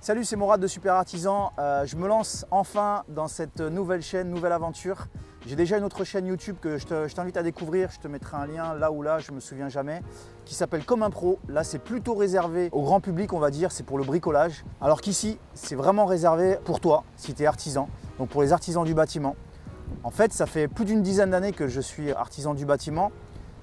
Salut, c'est Morad de Super Artisan. Je me lance enfin dans cette nouvelle chaîne, nouvelle aventure. J'ai déjà une autre chaîne YouTube que je t'invite à découvrir. Je te mettrai un lien là ou là, je ne me souviens jamais, qui s'appelle Comme un Pro. Là, c'est plutôt réservé au grand public, on va dire. C'est pour le bricolage. Alors qu'ici, c'est vraiment réservé pour toi, si tu es artisan. Donc pour les artisans du bâtiment. En fait, ça fait plus d'une dizaine d'années que je suis artisan du bâtiment.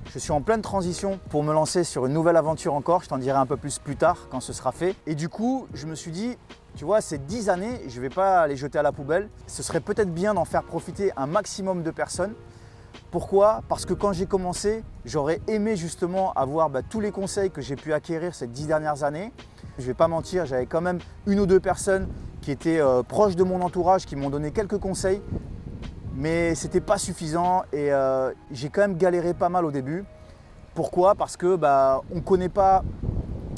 Je suis en pleine transition pour me lancer sur une nouvelle aventure encore. Je t'en dirai un peu plus tard quand ce sera fait. Et du coup, je me suis dit, tu vois, ces 10 années, je ne vais pas les jeter à la poubelle. Ce serait peut-être bien d'en faire profiter un maximum de personnes. Pourquoi? Parce que quand j'ai commencé, j'aurais aimé justement avoir tous les conseils que j'ai pu acquérir ces 10 dernières années. Je ne vais pas mentir, j'avais quand même une ou deux personnes qui étaient proches de mon entourage, qui m'ont donné quelques conseils. Mais c'était pas suffisant et j'ai quand même galéré pas mal au début. Pourquoi? Parce que on ne connaît pas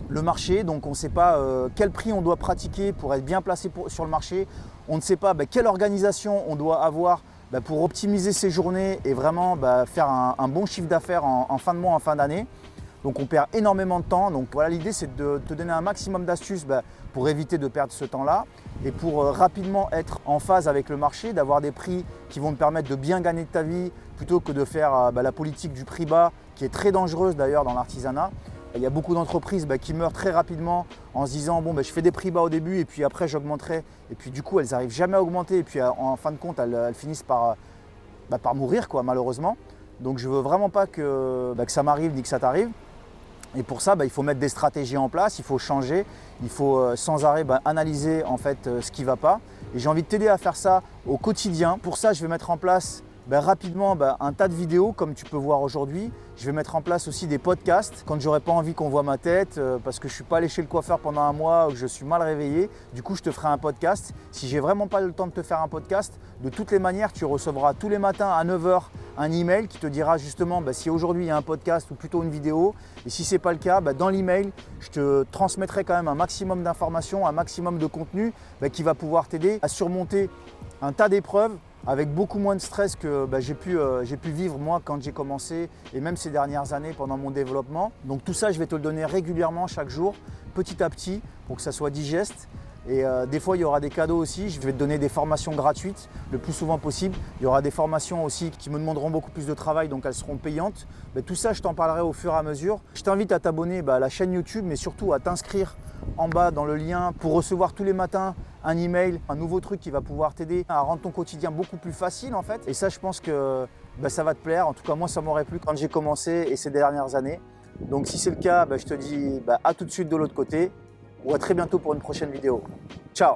le marché, donc on ne sait pas quel prix on doit pratiquer pour être bien placé sur le marché. On ne sait pas quelle organisation on doit avoir pour optimiser ses journées et vraiment faire un bon chiffre d'affaires en fin de mois, en fin d'année. Donc on perd énormément de temps. Donc voilà, l'idée c'est de te donner un maximum d'astuces pour éviter de perdre ce temps-là et pour rapidement être en phase avec le marché, d'avoir des prix qui vont te permettre de bien gagner de ta vie plutôt que de faire la politique du prix bas qui est très dangereuse d'ailleurs dans l'artisanat. Il y a beaucoup d'entreprises qui meurent très rapidement en se disant bon, je fais des prix bas au début et puis après j'augmenterai. Et puis du coup elles n'arrivent jamais à augmenter et puis en fin de compte elles finissent par mourir malheureusement. Donc je ne veux vraiment pas que ça m'arrive ni que ça t'arrive. Et pour ça, il faut mettre des stratégies en place, il faut changer, il faut sans arrêt analyser en fait ce qui ne va pas. Et j'ai envie de t'aider à faire ça au quotidien. Pour ça, je vais mettre en place rapidement un tas de vidéos comme tu peux voir aujourd'hui. Je vais mettre en place aussi des podcasts quand j'aurai pas envie qu'on voit ma tête parce que je ne suis pas allé chez le coiffeur pendant un mois ou que je suis mal réveillé. Du coup, je te ferai un podcast. Si j'ai vraiment pas le temps de te faire un podcast, de toutes les manières, tu recevras tous les matins à 9 h un email qui te dira justement si aujourd'hui il y a un podcast ou plutôt une vidéo. Et si ce n'est pas le cas, dans l'email, je te transmettrai quand même un maximum d'informations, un maximum de contenu qui va pouvoir t'aider à surmonter un tas d'épreuves avec beaucoup moins de stress que j'ai pu vivre moi quand j'ai commencé et même ces dernières années pendant mon développement. Donc tout ça, je vais te le donner régulièrement chaque jour, petit à petit, pour que ça soit digeste. Et des fois, il y aura des cadeaux aussi. Je vais te donner des formations gratuites le plus souvent possible. Il y aura des formations aussi qui me demanderont beaucoup plus de travail, donc elles seront payantes. Tout ça, je t'en parlerai au fur et à mesure. Je t'invite à t'abonner à la chaîne YouTube, mais surtout à t'inscrire en bas dans le lien pour recevoir tous les matins un email, un nouveau truc qui va pouvoir t'aider à rendre ton quotidien beaucoup plus facile en fait. Et ça, je pense que ça va te plaire. En tout cas, moi, ça m'aurait plu quand j'ai commencé et ces dernières années. Donc si c'est le cas, je te dis à tout de suite de l'autre côté ou à très bientôt pour une prochaine vidéo. Ciao!